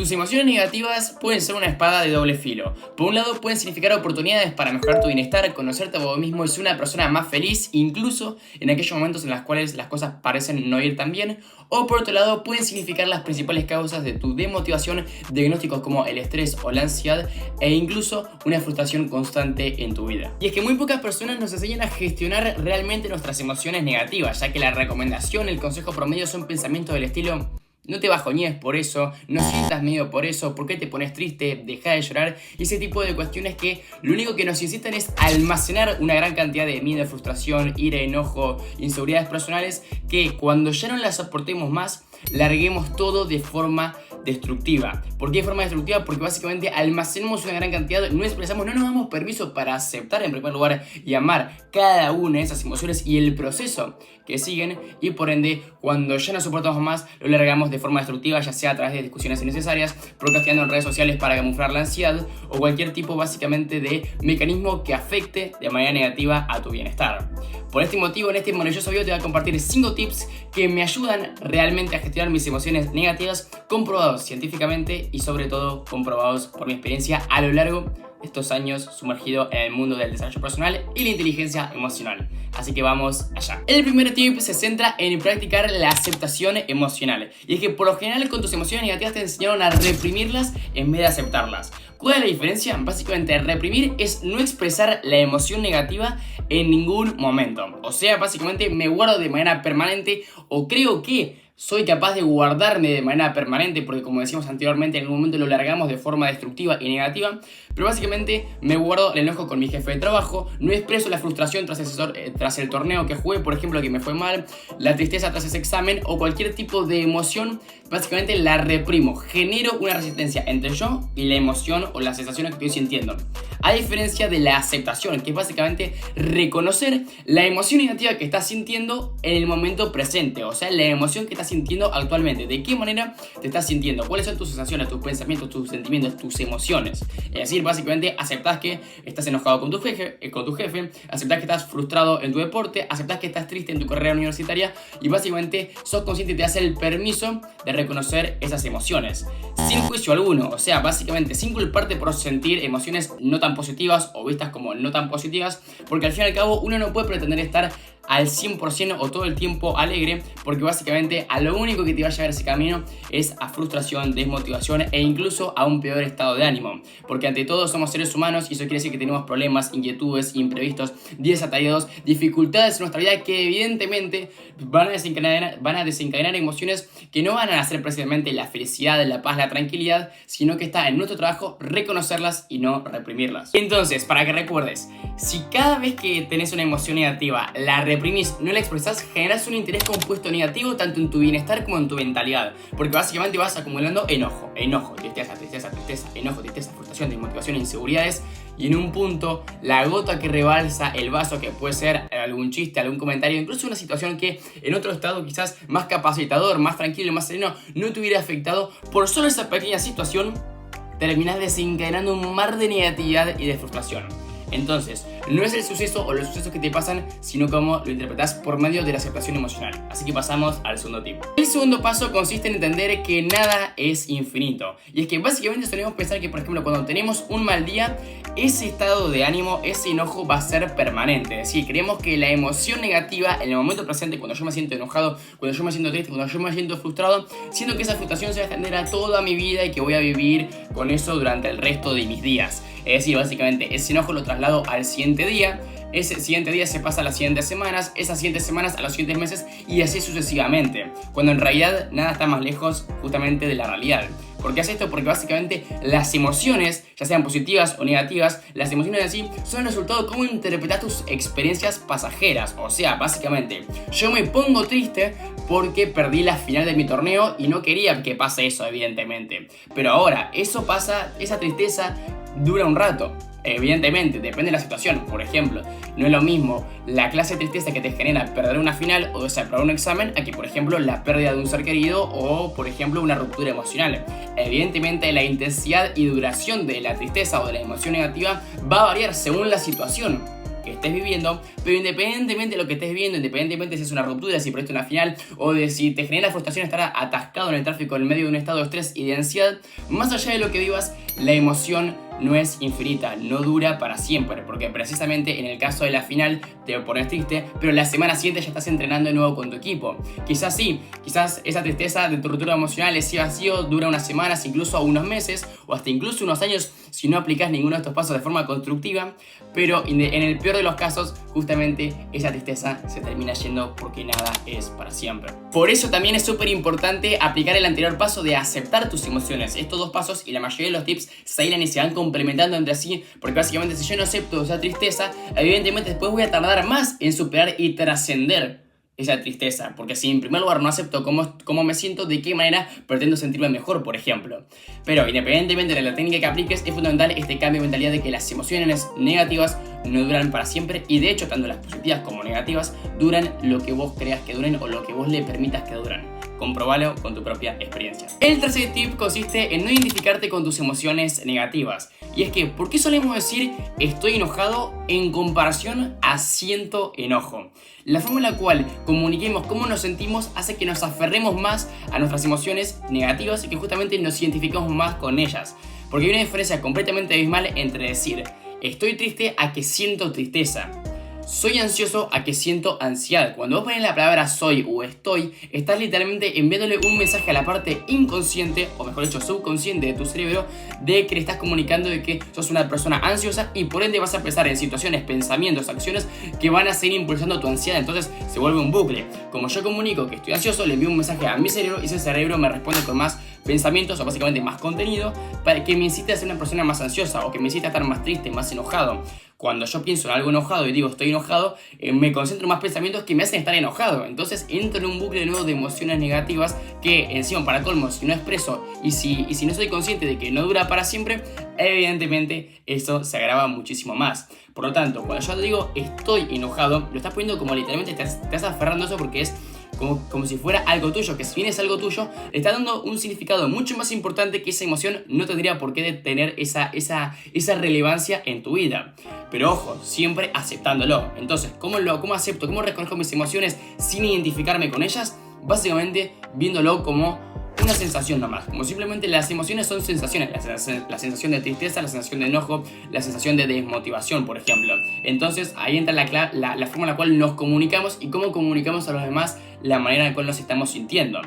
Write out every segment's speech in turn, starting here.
Tus emociones negativas pueden ser una espada de doble filo. Por un lado, pueden significar oportunidades para mejorar tu bienestar, conocerte a vos mismo y ser una persona más feliz, incluso en aquellos momentos en los cuales las cosas parecen no ir tan bien. O por otro lado, pueden significar las principales causas de tu desmotivación, diagnósticos como el estrés o la ansiedad e incluso una frustración constante en tu vida. Y es que muy pocas personas nos enseñan a gestionar realmente nuestras emociones negativas, ya que la recomendación, el consejo promedio son pensamientos del estilo: no te bajoñes por eso, no sientas miedo por eso, ¿por qué te pones triste? Deja de llorar. Y ese tipo de cuestiones que lo único que nos incitan es almacenar una gran cantidad de miedo, frustración, ira, enojo, inseguridades personales, que cuando ya no las soportemos más, larguemos todo de forma destructiva. ¿Por qué de forma destructiva? Porque básicamente almacenamos una gran cantidad, no expresamos, no nos damos permiso para aceptar en primer lugar y amar cada una de esas emociones y el proceso que siguen, y por ende cuando ya no soportamos más lo largamos de forma destructiva, ya sea a través de discusiones innecesarias, procrastinando en redes sociales para camuflar la ansiedad o cualquier tipo básicamente de mecanismo que afecte de manera negativa a tu bienestar. Por este motivo, en este maravilloso video te voy a compartir 5 tips que me ayudan realmente a gestionar mis emociones negativas, comprobados científicamente y sobre todo comprobados por mi experiencia a lo largo de estos años sumergido en el mundo del desarrollo personal y la inteligencia emocional. Así que vamos allá. El primer tip se centra en practicar la aceptación emocional. Y es que por lo general con tus emociones negativas te enseñaron a reprimirlas en vez de aceptarlas. ¿Cuál es la diferencia? Básicamente reprimir es no expresar la emoción negativa en ningún momento. O sea, básicamente me guardo de manera permanente, o creo que soy capaz de guardarme de manera permanente, porque como decíamos anteriormente, en algún momento lo largamos de forma destructiva y negativa. Pero básicamente me guardo el enojo con mi jefe de trabajo, no expreso la frustración tras el torneo que jugué, por ejemplo, que me fue mal, la tristeza tras ese examen o cualquier tipo de emoción. Básicamente la reprimo, genero una resistencia entre yo y la emoción o la sensación que estoy sintiendo. A diferencia de la aceptación, que es básicamente reconocer la emoción negativa que estás sintiendo en el momento presente, o sea, la emoción que estás sintiendo actualmente. ¿De qué manera te estás sintiendo? ¿Cuáles son tus sensaciones, tus pensamientos, tus sentimientos, tus emociones? Es decir, básicamente aceptás que estás enojado con tu jefe, aceptás que estás frustrado en tu deporte, aceptás que estás triste en tu carrera universitaria y básicamente sos consciente y te das el permiso de reconocer esas emociones sin juicio alguno, o sea, básicamente sin culparte por sentir emociones no tan positivas o vistas como no tan positivas, porque al fin y al cabo uno no puede pretender estar al 100% o todo el tiempo alegre, porque básicamente a lo único que te va a llevar ese camino es a frustración, desmotivación e incluso a un peor estado de ánimo, porque ante todo somos seres humanos y eso quiere decir que tenemos problemas, inquietudes, imprevistos, días atareados, dificultades en nuestra vida que evidentemente van a desencadenar emociones que no van a hacer precisamente la felicidad, la paz, la tranquilidad, sino que está en nuestro trabajo reconocerlas y no reprimirlas. Entonces, para que recuerdes, si cada vez que tenés una emoción negativa la reprimís, no la expresás, generás un interés compuesto negativo tanto en tu bienestar como en tu mentalidad, porque básicamente vas acumulando enojo, tristeza, enojo, tristeza, frustración, desmotivación, inseguridades, y en un punto la gota que rebalsa el vaso, que puede ser algún chiste, algún comentario, incluso una situación que en otro estado quizás más capacitador, más tranquilo, más sereno, no te hubiera afectado, por solo esa pequeña situación terminás desencadenando un mar de negatividad y de frustración. Entonces, no es el suceso o los sucesos que te pasan, sino cómo lo interpretas por medio de la aceptación emocional. Así que pasamos al segundo tip. El segundo paso consiste en entender que nada es infinito. Y es que básicamente solemos pensar que, por ejemplo, cuando tenemos un mal día, ese estado de ánimo, ese enojo va a ser permanente. Es decir, creemos que la emoción negativa en el momento presente, cuando yo me siento enojado, cuando yo me siento triste, cuando yo me siento frustrado, siento que esa frustración se va a extender a toda mi vida y que voy a vivir con eso durante el resto de mis días. Es decir, básicamente ese enojo lo traslado al siguiente día, ese siguiente día se pasa a las siguientes semanas, esas siguientes semanas a los siguientes meses y así sucesivamente, cuando en realidad nada está más lejos justamente de la realidad. ¿Por qué hace esto? Porque básicamente las emociones, ya sean positivas o negativas, las emociones en sí son el resultado de cómo interpretas tus experiencias pasajeras. O sea, básicamente, yo me pongo triste porque perdí la final de mi torneo y no quería que pase eso, evidentemente. Pero ahora, eso pasa, esa tristeza dura un rato. Evidentemente, depende de la situación. Por ejemplo, no es lo mismo la clase de tristeza que te genera perder una final o desaprobar un examen a que, por ejemplo, la pérdida de un ser querido o, por ejemplo, una ruptura emocional. Evidentemente, la intensidad y duración de la tristeza o de la emoción negativa va a variar según la situación que estés viviendo, pero independientemente de lo que estés viviendo, independientemente si es una ruptura, si perdiste una final o de si te genera frustración estar atascado en el tráfico en medio de un estado de estrés y de ansiedad, más allá de lo que vivas, la emoción no es infinita, no dura para siempre, porque precisamente en el caso de la final te pones triste, pero la semana siguiente ya estás entrenando de nuevo con tu equipo. Quizás sí, quizás esa tristeza de tu ruptura emocional, ese vacío dura unas semanas, incluso unos meses o hasta incluso unos años si no aplicas ninguno de estos pasos de forma constructiva, pero en el peor de los casos, justamente esa tristeza se termina yendo porque nada es para siempre. Por eso también es súper importante aplicar el anterior paso de aceptar tus emociones. Estos dos pasos y la mayoría de los tips se irán y se van complementando entre sí, porque básicamente si yo no acepto esa tristeza, evidentemente después voy a tardar más en superar y trascender esa tristeza, porque si en primer lugar no acepto cómo me siento, de qué manera pretendo sentirme mejor, por ejemplo. Pero independientemente de la técnica que apliques, es fundamental este cambio de mentalidad de que las emociones negativas no duran para siempre, y de hecho tanto las positivas como negativas duran lo que vos creas que duren o lo que vos le permitas que duran. Comprobalo con tu propia experiencia. El tercer tip consiste en no identificarte con tus emociones negativas. Y es que, ¿por qué solemos decir estoy enojado en comparación a siento enojo? La forma en la cual comuniquemos cómo nos sentimos hace que nos aferremos más a nuestras emociones negativas y que justamente nos identificamos más con ellas. Porque hay una diferencia completamente abismal entre decir estoy triste a que siento tristeza. Soy ansioso a que siento ansiedad. Cuando vos pones la palabra soy o estoy, estás literalmente enviándole un mensaje a la parte inconsciente, o mejor dicho subconsciente de tu cerebro, de que le estás comunicando de que sos una persona ansiosa y por ende vas a pensar en situaciones, pensamientos, acciones que van a seguir impulsando tu ansiedad. Entonces se vuelve un bucle. Como yo comunico que estoy ansioso, le envío un mensaje a mi cerebro y ese cerebro me responde con más pensamientos o básicamente más contenido para que me incite a ser una persona más ansiosa o que me incite a estar más triste, más enojado. Cuando yo pienso en algo enojado y digo estoy enojado, me concentro en más pensamientos que me hacen estar enojado. Entonces entro en un bucle de nuevo de emociones negativas que encima para colmo, si no expreso y si no soy consciente de que no dura para siempre, evidentemente eso se agrava muchísimo más. Por lo tanto, cuando yo te digo estoy enojado, lo estás poniendo como literalmente te estás aferrando a eso porque es como si fuera algo tuyo, que si bien es algo tuyo, le está dando un significado mucho más importante que esa emoción no tendría por qué tener esa relevancia en tu vida. Pero ojo, siempre aceptándolo. Entonces, ¿cómo acepto, cómo reconozco mis emociones sin identificarme con ellas? Básicamente viéndolo como una sensación nomás, como simplemente las emociones son sensaciones, la sensación de tristeza, la sensación de enojo, la sensación de desmotivación, por ejemplo. Entonces ahí entra la forma en la cual nos comunicamos y cómo comunicamos a los demás la manera en la cual nos estamos sintiendo.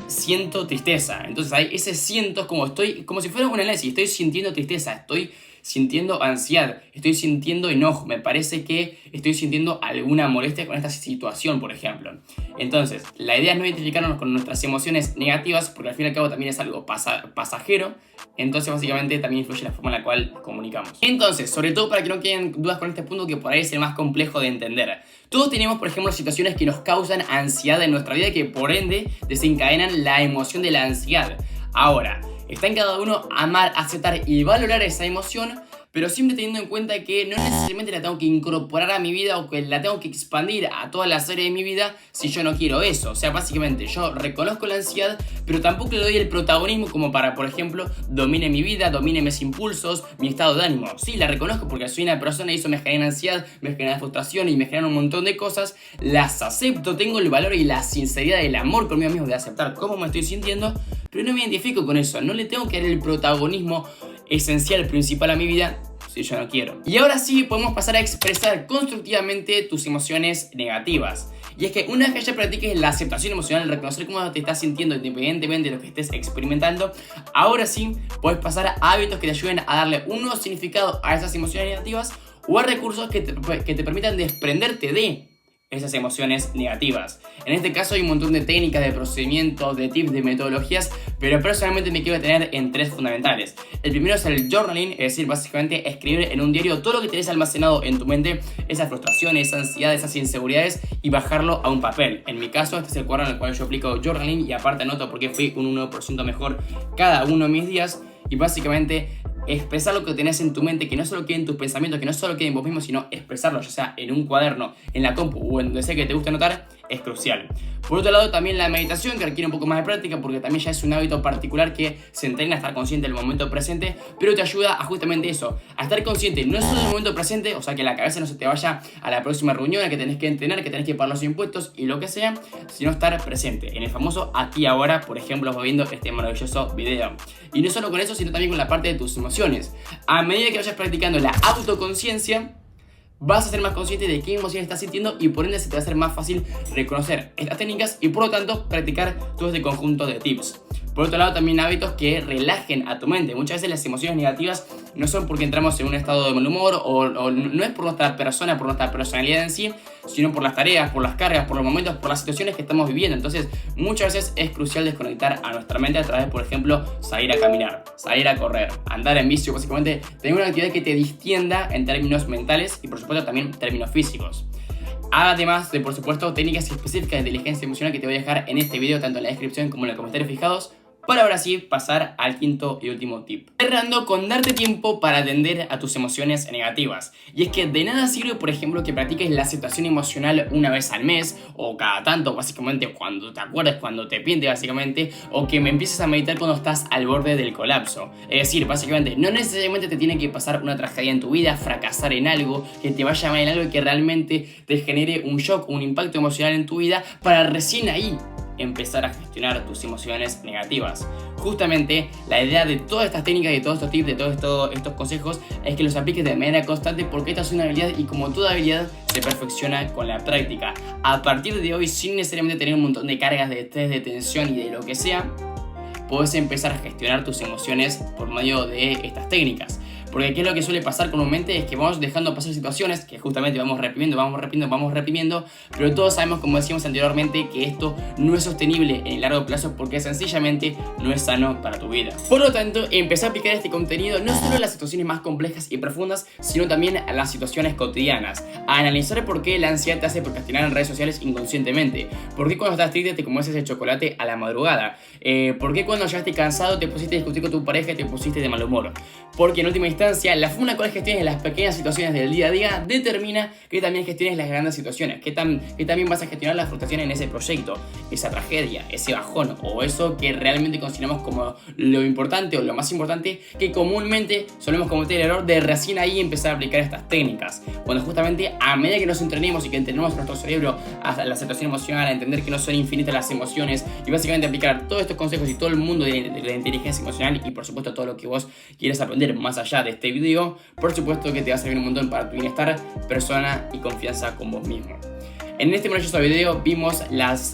Siento tristeza, entonces ahí ese siento como si fuera un análisis, estoy sintiendo tristeza, estoy sintiendo ansiedad, estoy sintiendo enojo, me parece que estoy sintiendo alguna molestia con esta situación, por ejemplo. Entonces, la idea es no identificarnos con nuestras emociones negativas, porque al fin y al cabo también es algo pasajero, entonces básicamente también influye la forma en la cual comunicamos. Entonces, sobre todo para que no queden dudas con este punto que por ahí es el más complejo de entender. Todos tenemos, por ejemplo, situaciones que nos causan ansiedad en nuestra vida y que por ende desencadenan la emoción de la ansiedad. Ahora, está en cada uno amar, aceptar y valorar esa emoción, pero siempre teniendo en cuenta que no necesariamente la tengo que incorporar a mi vida o que la tengo que expandir a toda la serie de mi vida si yo no quiero eso. O sea, básicamente yo reconozco la ansiedad, pero tampoco le doy el protagonismo como para, por ejemplo, domine mi vida, domine mis impulsos, mi estado de ánimo. Sí, la reconozco porque soy una persona y eso me genera ansiedad, me genera frustración y me genera un montón de cosas. Las acepto, tengo el valor y la sinceridad y el amor conmigo mismo de aceptar cómo me estoy sintiendo, pero no me identifico con eso, no le tengo que dar el protagonismo esencial, principal a mi vida si yo no quiero. Y ahora sí podemos pasar a expresar constructivamente tus emociones negativas. Y es que una vez que ya practiques la aceptación emocional, reconocer cómo te estás sintiendo independientemente de lo que estés experimentando, ahora sí puedes pasar a hábitos que te ayuden a darle un nuevo significado a esas emociones negativas o a recursos que te permitan desprenderte de esas emociones negativas. En este caso hay un montón de técnicas, de procedimientos, de tips, de metodologías, pero personalmente me quiero detener en tres fundamentales. El primero es el journaling, es decir, básicamente escribir en un diario todo lo que tenés almacenado en tu mente, esas frustraciones, esa ansiedad, esas inseguridades, y bajarlo a un papel. En mi caso, este es el cuaderno en el cual yo aplico journaling y aparte anoto porque fui un 1% mejor cada uno de mis días, y básicamente expresar lo que tenés en tu mente, que no solo quede en tus pensamientos, que no solo quede en vos mismo, sino expresarlo, ya sea en un cuaderno, en la compu o en donde sea que te guste anotar, es crucial. Por otro lado, también la meditación, que requiere un poco más de práctica porque también ya es un hábito particular que se entrena a estar consciente del momento presente, pero te ayuda a justamente eso, a estar consciente no solo del momento presente, o sea que la cabeza no se te vaya a la próxima reunión, a que tenés que entrenar, que tenés que pagar los impuestos y lo que sea, sino estar presente en el famoso aquí y ahora. Por ejemplo, vas viendo este maravilloso video. Y no solo con eso, sino también con la parte de tus emociones. A medida que vayas practicando la autoconciencia, vas a ser más consciente de qué emociones estás sintiendo y por ende se te va a hacer más fácil reconocer estas técnicas y por lo tanto practicar todo este conjunto de tips. Por otro lado, también hábitos que relajen a tu mente. Muchas veces las emociones negativas no son porque entramos en un estado de mal humor o no es por nuestra persona, por nuestra personalidad en sí, sino por las tareas, por las cargas, por los momentos, por las situaciones que estamos viviendo. Entonces, muchas veces es crucial desconectar a nuestra mente a través, por ejemplo, salir a caminar, salir a correr, andar en bici, básicamente tener una actividad que te distienda en términos mentales y por supuesto también en términos físicos. Además de, por supuesto, técnicas específicas de inteligencia emocional que te voy a dejar en este video, tanto en la descripción como en los comentarios fijados, para ahora sí pasar al quinto y último tip. Cerrando con darte tiempo para atender a tus emociones negativas. Y es que de nada sirve, por ejemplo, que practiques la aceptación emocional una vez al mes o cada tanto, básicamente cuando te acuerdes, cuando te pintes, básicamente, o que me empieces a meditar cuando estás al borde del colapso. Es decir, básicamente, no necesariamente te tiene que pasar una tragedia en tu vida, fracasar en algo, que te vaya mal en algo y que realmente te genere un shock, un impacto emocional en tu vida, para recién ahí empezar a gestionar tus emociones negativas. Justamente la idea de todas estas técnicas, de todos estos tips, de todos estos consejos es que los apliques de manera constante, porque esta es una habilidad y como toda habilidad se perfecciona con la práctica. A partir de hoy, sin necesariamente tener un montón de cargas de estrés, de tensión y de lo que sea, puedes empezar a gestionar tus emociones por medio de estas técnicas. Porque qué es lo que suele pasar comúnmente es que vamos dejando pasar situaciones que justamente vamos reprimiendo, pero todos sabemos, como decíamos anteriormente, que esto no es sostenible en el largo plazo porque sencillamente no es sano para tu vida. Por lo tanto, empecé a aplicar este contenido no solo a las situaciones más complejas y profundas, sino también a las situaciones cotidianas. A analizar por qué la ansiedad te hace procrastinar en redes sociales inconscientemente. Por qué cuando estás triste te comes ese chocolate a la madrugada. Por qué cuando llegaste cansado te pusiste a discutir con tu pareja y te pusiste de mal humor. Porque en última instancia, la forma en la cual gestiones las pequeñas situaciones del día a día determina que también gestiones las grandes situaciones, que también vas a gestionar la frustración en ese proyecto, esa tragedia, ese bajón o eso que realmente consideramos como lo importante o lo más importante, que comúnmente solemos cometer el error de recién ahí empezar a aplicar estas técnicas. Cuando justamente a medida que nos entrenemos y que entrenemos nuestro cerebro a la aceptación emocional, a entender que no son infinitas las emociones y básicamente aplicar todos estos consejos y todo el mundo de la inteligencia emocional y por supuesto todo lo que vos quieras aprender más allá de este video, por supuesto que te va a servir un montón para tu bienestar, persona y confianza con vos mismo. En este maravilloso video vimos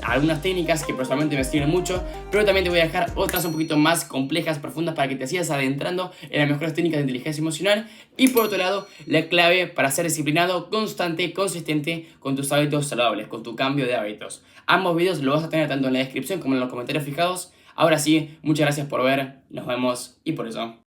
algunas técnicas que personalmente me sirven mucho, pero también te voy a dejar otras un poquito más complejas, profundas, para que te sigas adentrando en las mejores técnicas de inteligencia emocional. Y por otro lado, la clave para ser disciplinado, constante, consistente con tus hábitos saludables, con tu cambio de hábitos. Ambos videos los vas a tener tanto en la descripción como en los comentarios fijados. Ahora sí, muchas gracias por ver, nos vemos y por eso